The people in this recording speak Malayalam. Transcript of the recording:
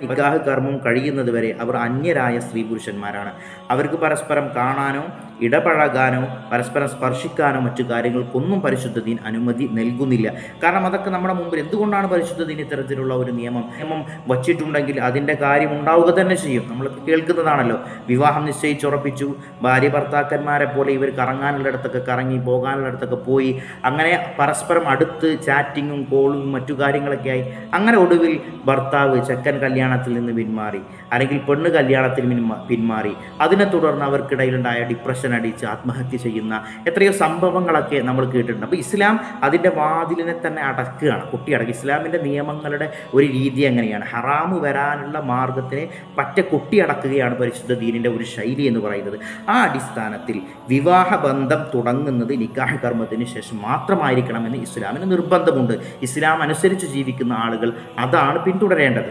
നിക്കാഹ് കർമ്മം കഴിയുന്നത് വരെ അവർ അന്യരായ സ്ത്രീ പുരുഷന്മാരാണ്. അവർക്ക് പരസ്പരം കാണാനോ ഇടപഴകാനോ പരസ്പരം സ്പർശിക്കാനോ മറ്റു കാര്യങ്ങൾക്കൊന്നും പരിശുദ്ധ ദീൻ അനുമതി നൽകുന്നില്ല. കാരണം അതൊക്കെ നമ്മുടെ മുമ്പിൽ എന്തുകൊണ്ടാണ് പരിശുദ്ധ ദീൻ ഇത്തരത്തിലുള്ള ഒരു നിയമം വച്ചിട്ടുണ്ടെങ്കിൽ അതിൻ്റെ കാര്യം ഉണ്ടാവുക തന്നെ ചെയ്യും. നമ്മൾ കേൾക്കുന്നതാണല്ലോ, വിവാഹം നിശ്ചയിച്ചുറപ്പിച്ചു, ഭാര്യ ഭർത്താക്കന്മാരെ പോലെ ഇവർ കറങ്ങാനുള്ളിടത്തൊക്കെ കറങ്ങി, പോകാനുള്ളിടത്തൊക്കെ പോയി, അങ്ങനെ പരസ്പരം അടുത്ത് ചാറ്റിങ്ങും കോളും മറ്റു കാര്യങ്ങളൊക്കെ ആയി. അങ്ങനെ ഒടുവിൽ ഭർത്താവ് ചെക്കൻ കല്യാണത്തിൽ നിന്ന് പിന്മാറി, അല്ലെങ്കിൽ പെണ്ണ് കല്യാണത്തിൽ പിന്മാറി. അതിനെ തുടർന്ന് അവർക്കിടയിലുണ്ടായ ഡിപ്രഷൻ അടിച്ച് ആത്മഹത്യ ചെയ്യുന്ന എത്രയോ സംഭവങ്ങളൊക്കെ നമ്മൾ കേട്ടിട്ടുണ്ട്. അപ്പോൾ ഇസ്ലാം അതിൻ്റെ വാതിലിനെ തന്നെ അടക്കുകയാണ്, കുട്ടിയടക്കുക. ഇസ്ലാമിൻ്റെ നിയമങ്ങളുടെ ഒരു രീതി എങ്ങനെയാണ്, ഹറാമ് വരാനുള്ള മാർഗത്തിനെ കൊട്ടിയടക്കുകയാണ് പരിശുദ്ധ ദീനിൻ്റെ ഒരു ശൈലി എന്ന് പറയുന്നത്. ആ അടിസ്ഥാനത്തിൽ വിവാഹബന്ധം തുടങ്ങുന്നത് നിക്കാഹ് കർമ്മത്തിന് ശേഷം മാത്രമായിരിക്കണമെന്ന് ഇസ്ലാമിന് നിർബന്ധമുണ്ട്. ഇസ്ലാം അനുസരിച്ച് ജീവിക്കുന്ന ആളുകൾ അതാണ് പിന്തുടരേണ്ടത്.